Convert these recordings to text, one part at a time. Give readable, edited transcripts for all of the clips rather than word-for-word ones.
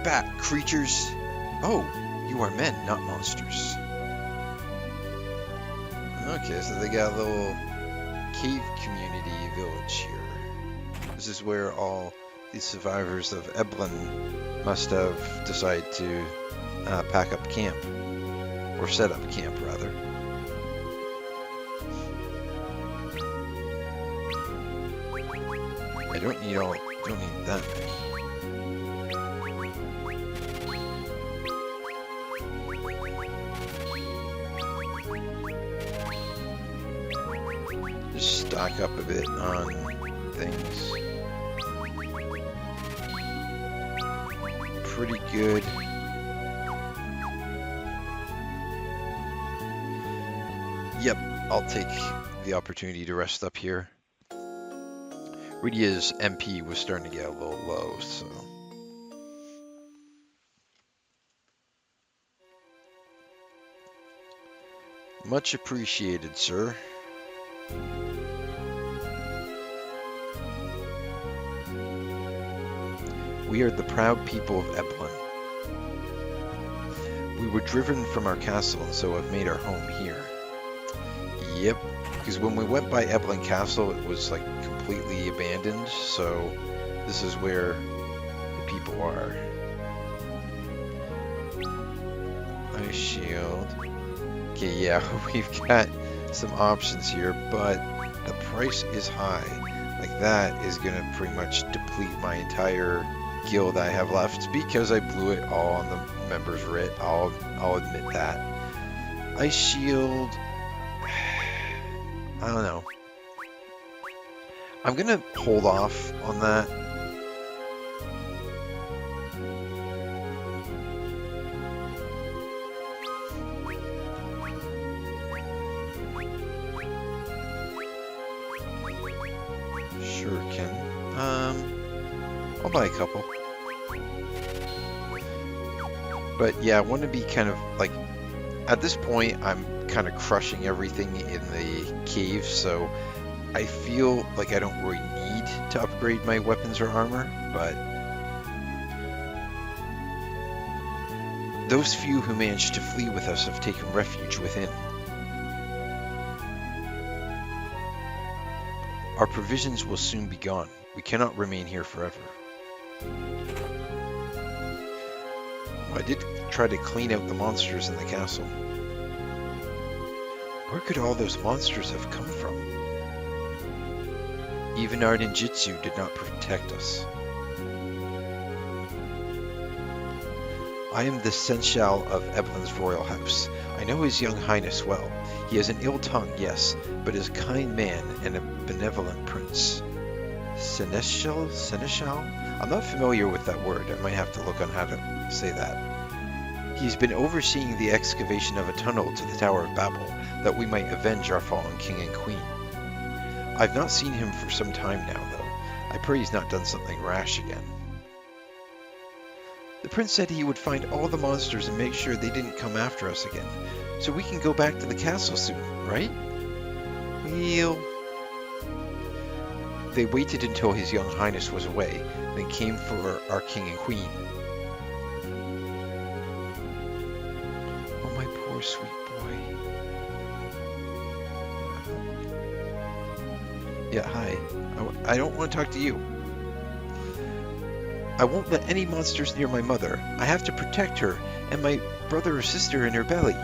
back, creatures! Oh, you are men, not monsters. Okay, so they got a little cave community village here. This is where all the survivors of Eblan must have decided to pack up camp. Or set up camp, rather. I don't need that many. Just stock up a bit on things. Pretty good. Yep, I'll take the opportunity to rest up here. Rydia's MP was starting to get a little low, so... Much appreciated, sir. We are the proud people of Eblan. We were driven from our castle and so have made our home here. Yep, because when we went by Eblan Castle, it was like completely abandoned, so this is where the people are. Ice shield. Okay, yeah, we've got some options here, but the price is high. Like that is gonna pretty much deplete my entire guild I have left because I blew it all on the members writ. I'll admit that. Ice shield. I don't know. I'm gonna hold off on that. Sure can. I'll buy a couple. But yeah, I want to be kind of like, at this point, I'm kind of crushing everything in the cave, so I feel like I don't really need to upgrade my weapons or armor, but those few who managed to flee with us have taken refuge within. Our provisions will soon be gone. We cannot remain here forever. Well, I did try to clean out the monsters in the castle. Where could all those monsters have come from? Even our ninjutsu did not protect us. I am the seneschal of Eblan's royal house. I know his young highness well. He has an ill tongue, yes, but is a kind man and a benevolent prince. Seneschal? Seneschal? I'm not familiar with that word. I might have to look on how to say that. He's been overseeing the excavation of a tunnel to the Tower of Babel, that we might avenge our fallen king and queen. I've not seen him for some time now, though. I pray he's not done something rash again. The prince said he would find all the monsters and make sure they didn't come after us again, so we can go back to the castle soon, right? Well... They waited until his young highness was away, then came for our king and queen. Oh, my poor sweet boy. Yeah, hi. I don't want to talk to you. I won't let any monsters near my mother. I have to protect her and my brother or sister in her belly.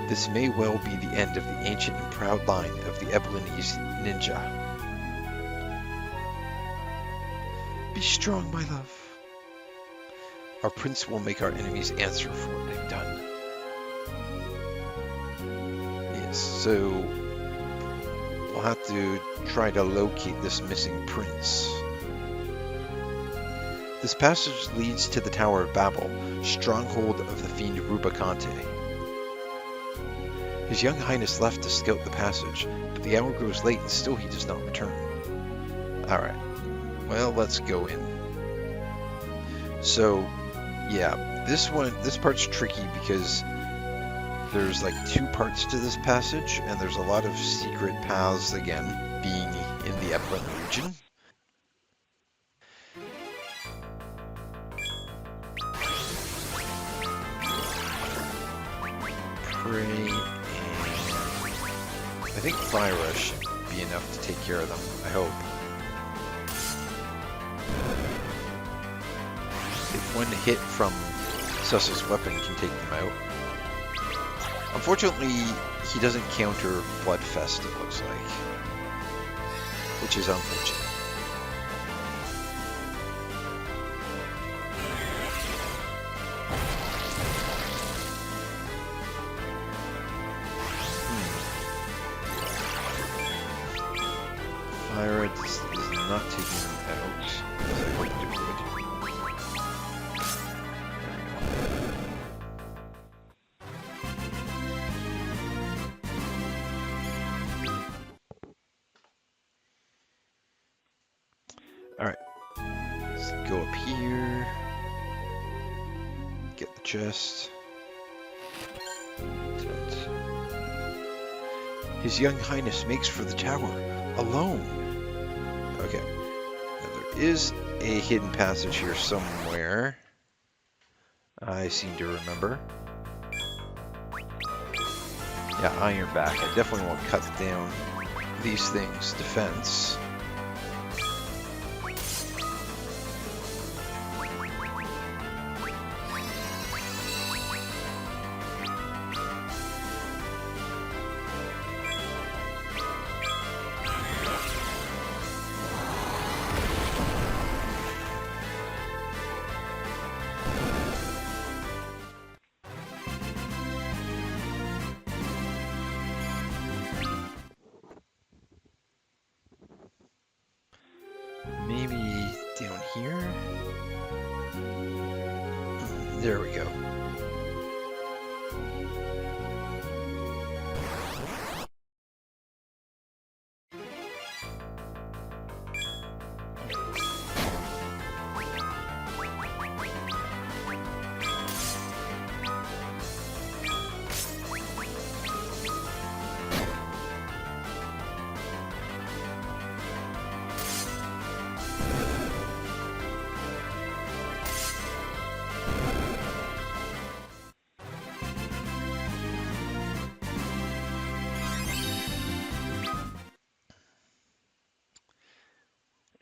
This may well be the end of the ancient and proud line of the Eblanese ninja. Be strong, my love. Our prince will make our enemies answer for what they've done. Yes, so we'll have to try to locate this missing prince. This passage leads to the Tower of Babel, stronghold of the fiend Rubicante. His young highness left to scout the passage, but the hour grows late and still he does not return. Alright, well, let's go in. So, yeah, this part's tricky because there's like two parts to this passage, and there's a lot of secret paths, again, being in the Eblan region. spray, and I think fire rush should be enough to take care of them, I hope. If one hit from Cecil's weapon can take them out. Unfortunately, he doesn't counter Bloodfest, it looks like, which is unfortunate. Fire is not taking them out, as I hoped it would. Alright, let's go up here, get the chest. His young highness makes for the tower, alone. Okay, now there is a hidden passage here somewhere, I seem to remember. Yeah, Ironback, I definitely want to cut down these things' defense. Maybe down here? There we go.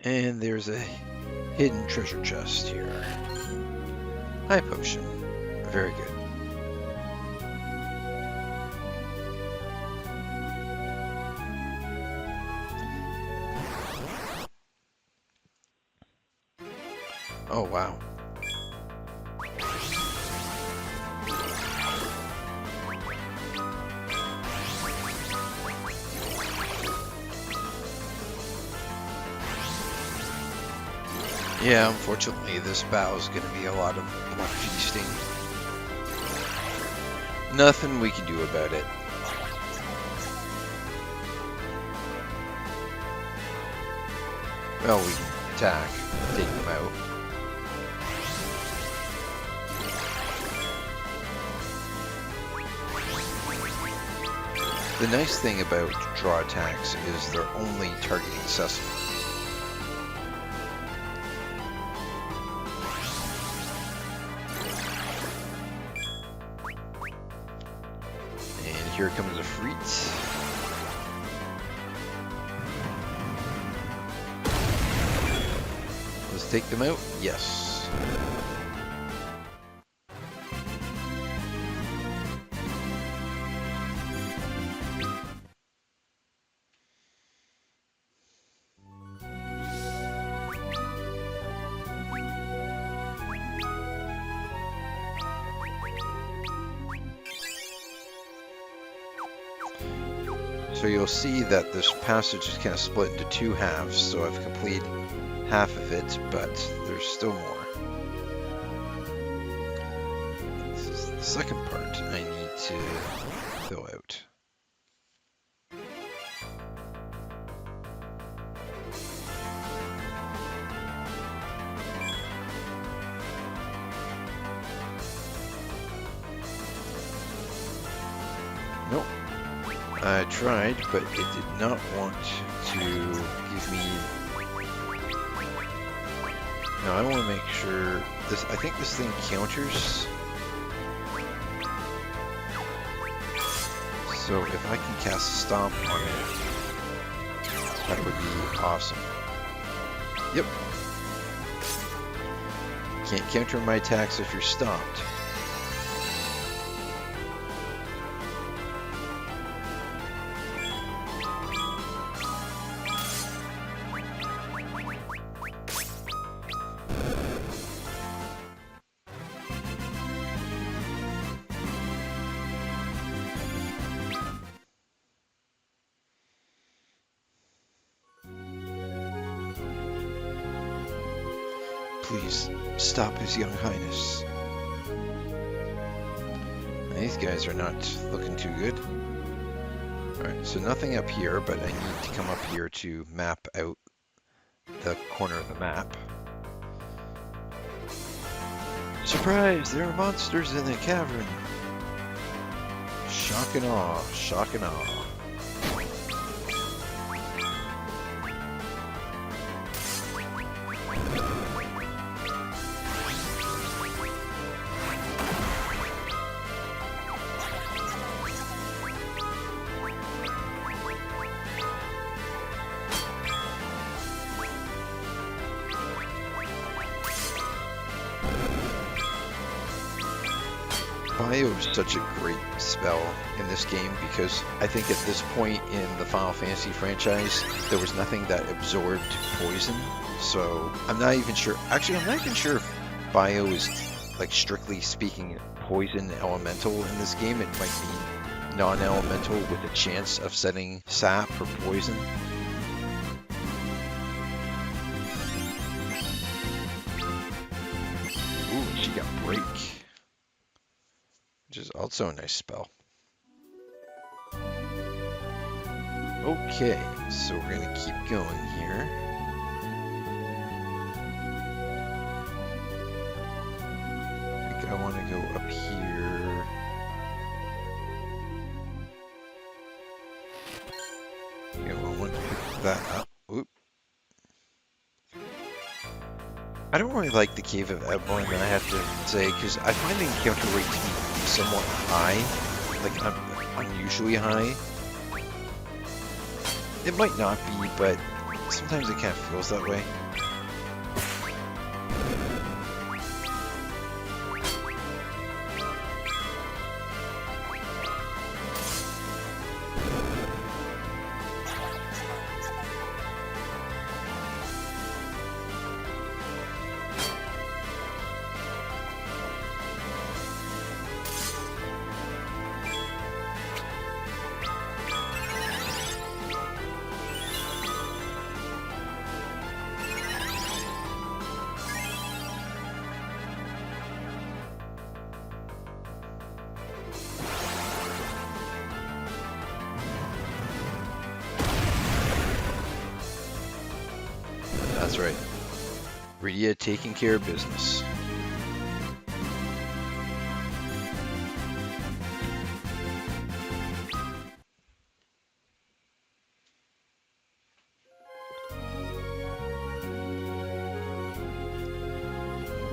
And there's a hidden treasure chest here. High potion. Very good. Oh, wow. Yeah, unfortunately, this battle is going to be a lot of blood feasting. Nothing we can do about it. Well, we can attack, take them out. The nice thing about draw attacks is they're only targeting Cecil. Here comes a Freet. Let's take them out. Yes. So you'll see that this passage is kind of split into two halves, so I've completed half of it, but there's still more. This is the second part I need to fill out. Nope. I tried, but it did not want to give me... No, I want to make sure this... I think this thing counters... So if I can cast Stomp on it, that would be awesome. Yep. Can't counter my attacks if you're stomped. Please stop His Young Highness. These guys are not looking too good. Alright, so nothing up here, but I need to come up here to map out the corner of the map. Surprise! There are monsters in the cavern! Shock and awe, shock and awe. Bio is such a great spell in this game because I think at this point in the Final Fantasy franchise, there was nothing that absorbed poison. So I'm not even sure. Actually, I'm not even sure if Bio is, like, strictly speaking, poison elemental in this game. It might be non-elemental with a chance of setting sap or poison. Ooh, she got break, which is also a nice spell. Okay, so we're gonna keep going here. I think I want to go up here. Yeah, well, I want to pick that up. Oop. I don't really like the Cave of Eblan, I have to say, because I find the encounter rate to be somewhat high, like unusually high. It might not be, but sometimes it kind of feels that way. That's right. Rydia taking care of business.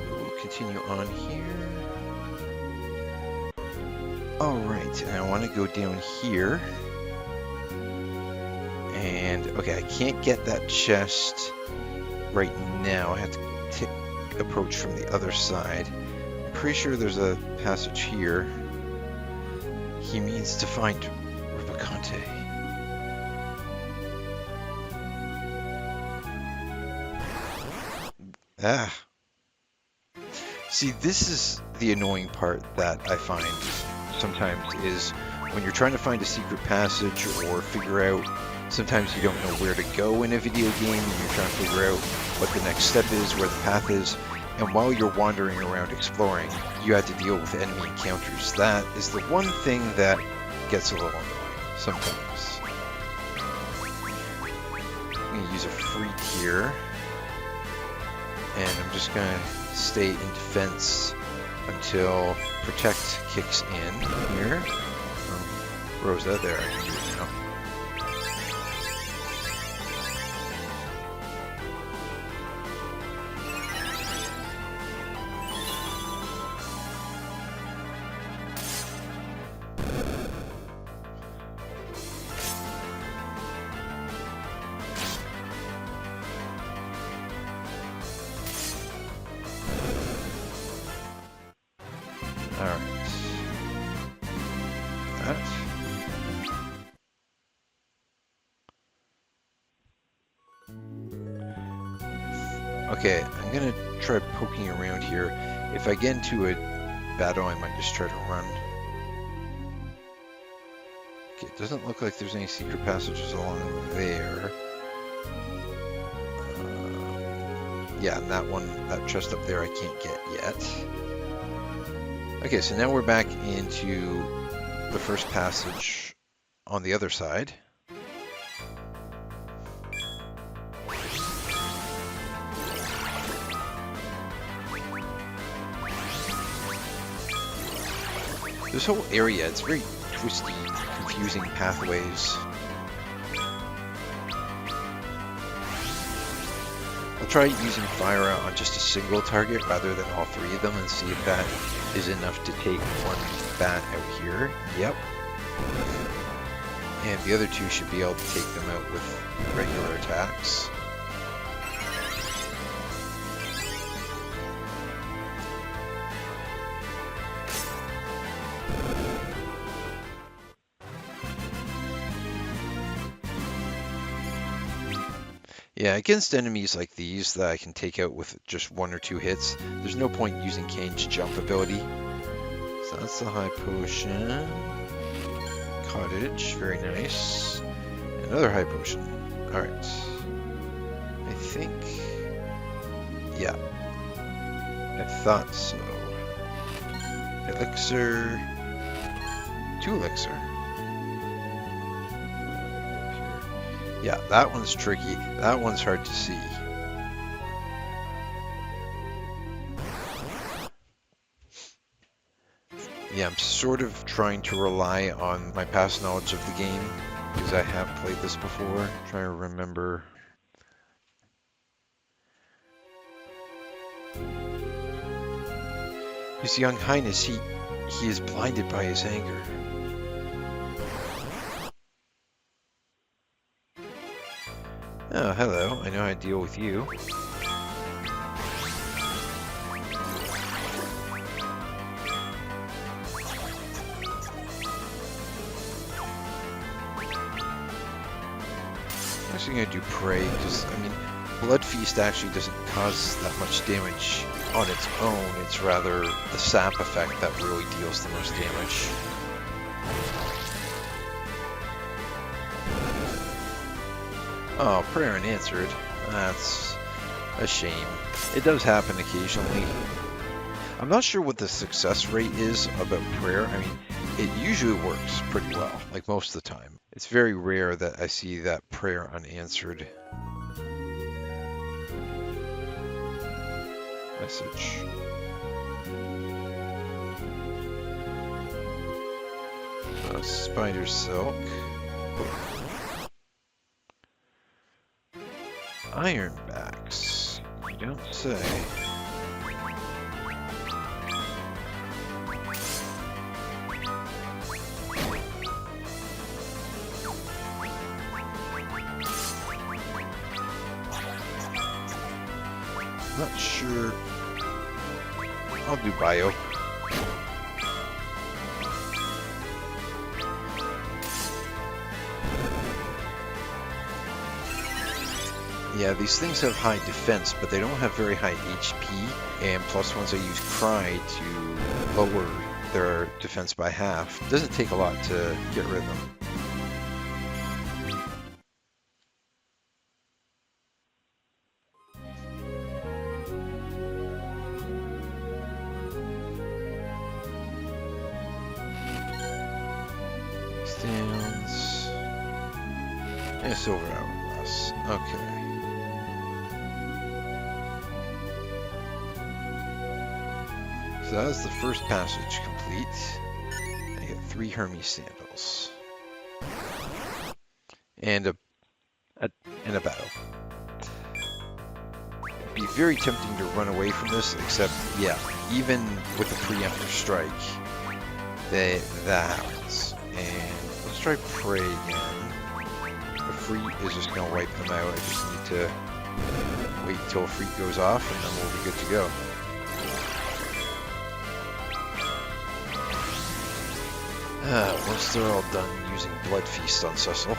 We'll continue on here. Alright, and I want to go down here. And, okay, I can't get that chest right now. I have to approach from the other side. I'm pretty sure there's a passage here. He means to find Rubicante. Ah. See, this is the annoying part that I find sometimes is when you're trying to find a secret passage or figure out, sometimes you don't know where to go in a video game and you're trying to figure out what the next step is, where the path is, and while you're wandering around exploring, you have to deal with enemy encounters. That is the one thing that gets a little annoying sometimes. I'm going to use a freak here, and I'm just going to stay in defense until Protect kicks in here. Rosa, there, I can do it now. Okay, I'm gonna try poking around here. If I get into a battle, I might just try to run. Okay, it doesn't look like there's any secret passages along there. Yeah, and that one, that chest up there I can't get yet. Okay, so now we're back into the first passage on the other side. This whole area, it's very twisty, confusing pathways. I'll try using fire on just a single target rather than all three of them and see if that is enough to take one bat out here. Yep. And the other two should be able to take them out with regular attacks. Yeah, against enemies like these that I can take out with just 1 or 2 hits, there's no point using Kane's jump ability. So that's the high potion. Cottage, very nice. Another high potion. Alright. I think... yeah. I thought so. Elixir. 2 elixir. Yeah, that one's tricky. That one's hard to see. Yeah, I'm sort of trying to rely on my past knowledge of the game because I have played this before. Trying to remember. His young highness, he is blinded by his anger. Oh, hello. I know how to deal with you. I'm actually going to do Prey, because, I mean, Blood Feast actually doesn't cause that much damage on its own. It's rather the sap effect that really deals the most damage. Oh, prayer unanswered. That's a shame. It does happen occasionally. I'm not sure what the success rate is about prayer. I mean, it usually works pretty well, like most of the time. It's very rare that I see that prayer unanswered. Message. Spider silk. Ironbacks. You don't say. Not sure. I'll do bio. Yeah, these things have high defense, but they don't have very high HP, and plus once I use Cry to lower their defense by half, it doesn't take a lot to get rid of them. Stands. And silver hourglass. Okay. So that was the first passage complete. I get 3 Hermes sandals. And a battle. It'd be very tempting to run away from this, except, yeah, even with the preemptive strike, that happens. And let's try Prey again. The Freak is just going to wipe them out. I just need to wait until a Freak goes off, and then we'll be good to go. Once they're all done using Blood Feast on Cecil.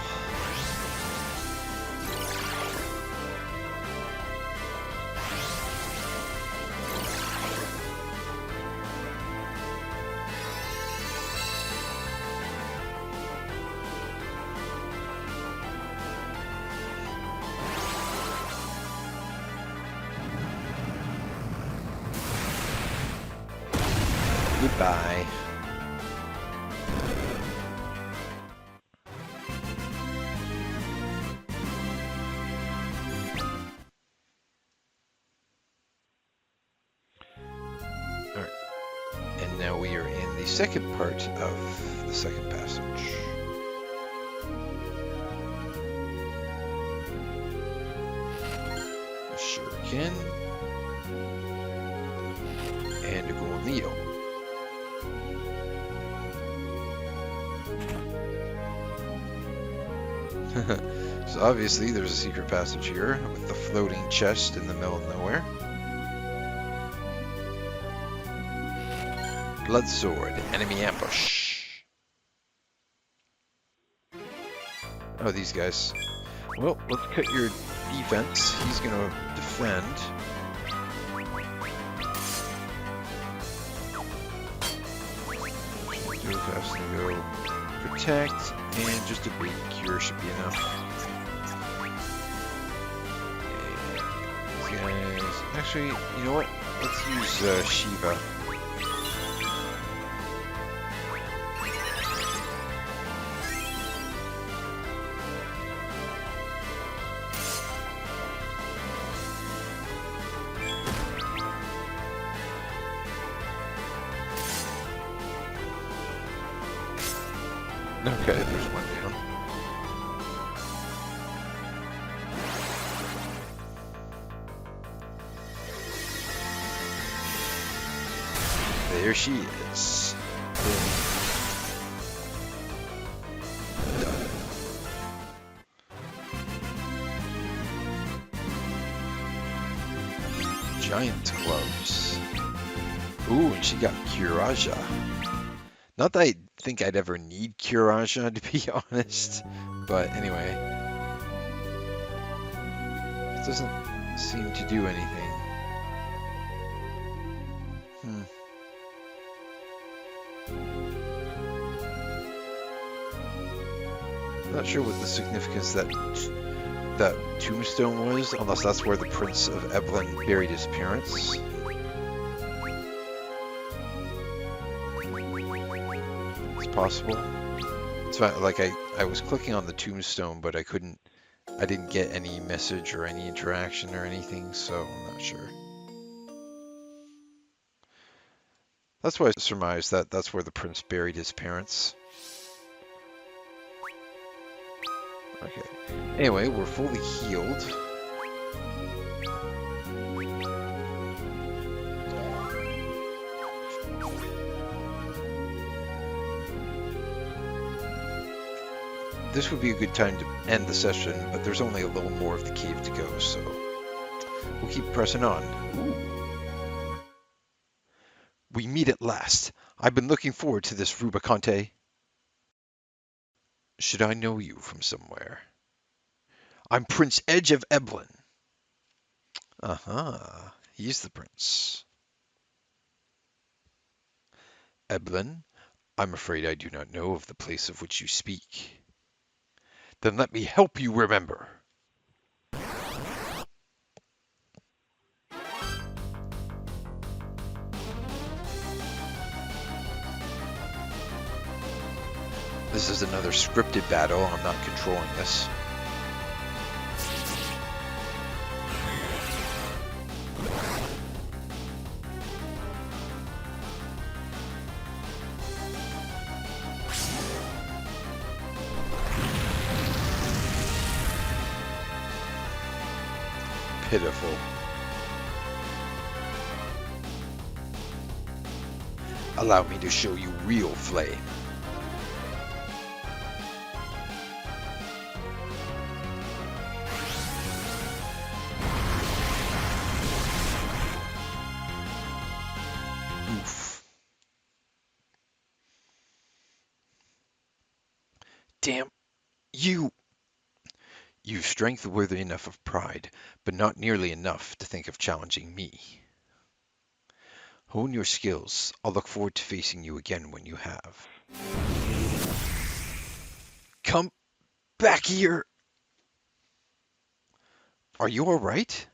Goodbye. Alright. And now we are in the second part of the second passage. A shuriken. And a gold needle. So obviously there's a secret passage here with the floating chest in the middle of nowhere. Blood sword, enemy ambush. Oh, these guys. Well, let's cut your defense. He's gonna defend. Really fast to go. Protect, and just a brief cure should be enough. And these guys. Actually, you know what? Let's use Shiva. Okay, there's one down. There she is. Done. Giant gloves. Ooh, and she got Kiraja. Not that I think I'd ever need Kiraja, to be honest. But anyway. It doesn't seem to do anything. Not sure what the significance that tombstone was, unless that's where the Prince of Eblan buried his parents. It's possible. It's fine. Like I was clicking on the tombstone, but I didn't get any message or any interaction or anything, so I'm not sure. That's why I surmised that that's where the prince buried his parents. Okay. Anyway, we're fully healed. This would be a good time to end the session, but there's only a little more of the cave to go, so we'll keep pressing on. Ooh. We meet at last. I've been looking forward to this, Rubicante. Should I know you from somewhere? I'm Prince Edge of Eblan. Uh-huh. He's the prince. Eblan, I'm afraid I do not know of the place of which you speak. Then let me help you remember. This is another scripted battle. I'm not controlling this. Pitiful. Allow me to show you real flame. Oof. Damn you! You've strength worthy enough of pride, but not nearly enough to think of challenging me. Hone your skills. I'll look forward to facing you again when you have. Come back here! Are you alright?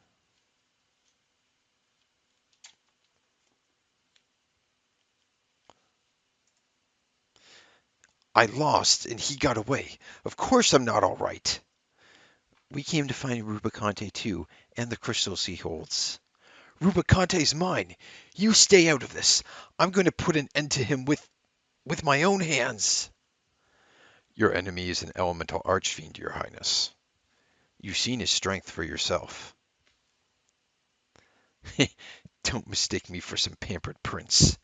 I lost and he got away. Of course I'm not all right. We came to find Rubicante too, and the crystals he holds. Rubicante's mine. You stay out of this. I'm going to put an end to him with my own hands. Your enemy is an elemental archfiend, Your Highness. You've seen his strength for yourself. Don't mistake me for some pampered prince.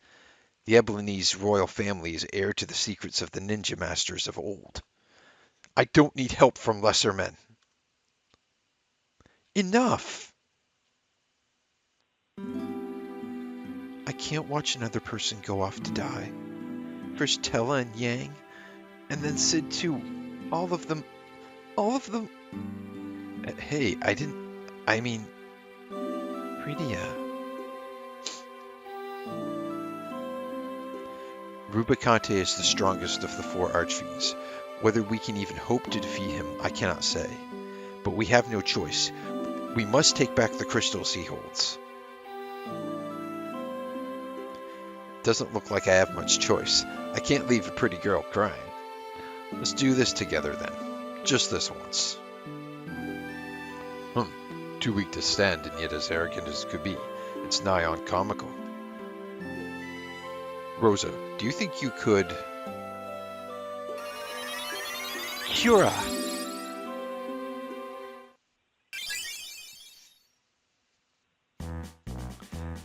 The Eblanese royal family is heir to the secrets of the ninja masters of old. I don't need help from lesser men. Enough! I can't watch another person go off to die. First Tella and Yang, and then Sid too. All of them. Hey, I mean, Pridia. Rubicante is the strongest of the four archfiends. Whether we can even hope to defeat him, I cannot say. But we have no choice. We must take back the crystals he holds. Doesn't look like I have much choice. I can't leave a pretty girl crying. Let's do this together then. Just this once. Too weak to stand and yet as arrogant as could be. It's nigh on comical. Rosa, do you think you could... Cura!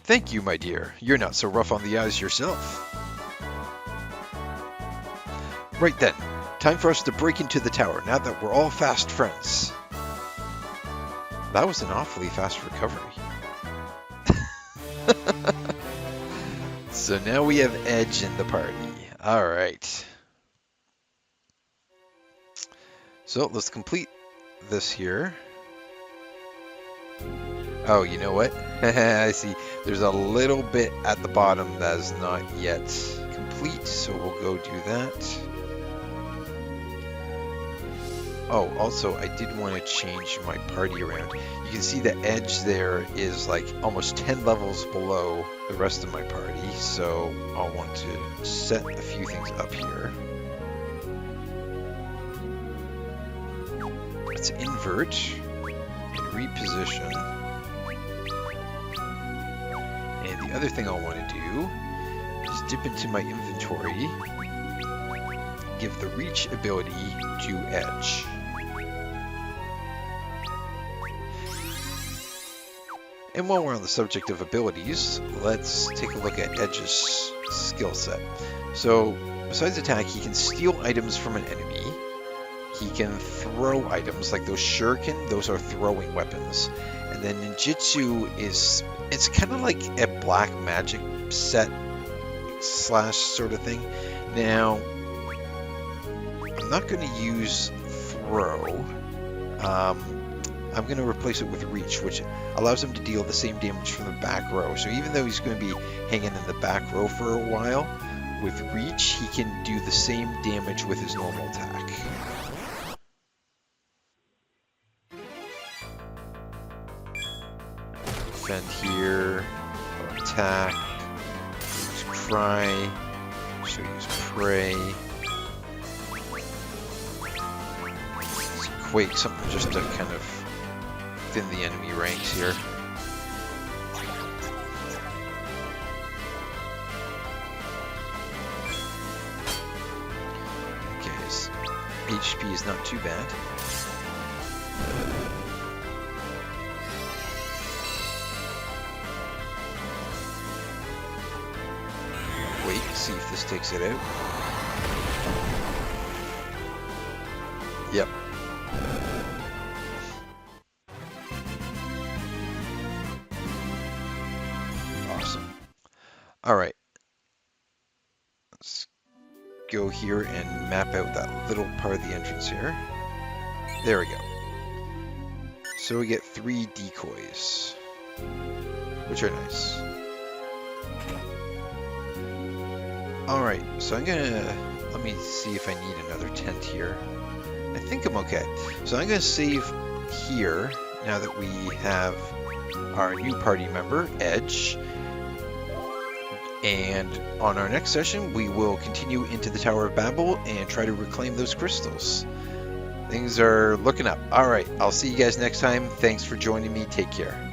Thank you, my dear. You're not so rough on the eyes yourself. Right then, time for us to break into the tower now that we're all fast friends. That was an awfully fast recovery. So now we have Edge in the party. Alright. So let's complete this here. Oh, you know what? I see. There's a little bit at the bottom that is not yet complete, so we'll go do that. Oh, also, I did want to change my party around. You can see the Edge there is like almost 10 levels below the rest of my party, so I'll want to set a few things up here. Let's invert and reposition. And the other thing I'll want to do is dip into my inventory, give the reach ability to Edge. And while we're on the subject of abilities, let's take a look at Edge's skill set. So, besides attack, he can steal items from an enemy. He can throw items, like those shuriken, those are throwing weapons. And then ninjutsu it's kind of like a black magic set slash sort of thing. Now, I'm not going to use throw. I'm going to replace it with reach, which allows him to deal the same damage from the back row. So even though he's going to be hanging in the back row for a while, with reach, he can do the same damage with his normal attack. Defend here, attack, use cry, so use pray. Quake, something just to kind of thin the enemy ranks here. Okay, his HP is not too bad. Wait, see if this takes it out. Yep. Awesome. Alright. Let's go here and map out that little part of the entrance here. There we go. So we get 3 decoys, which are nice. Alright, so I'm gonna, let me see if I need another tent here. I think I'm okay. So I'm gonna save here, now that we have our new party member, Edge. And on our next session, we will continue into the Tower of Babel and try to reclaim those crystals. Things are looking up. All right, I'll see you guys next time. Thanks for joining me. Take care.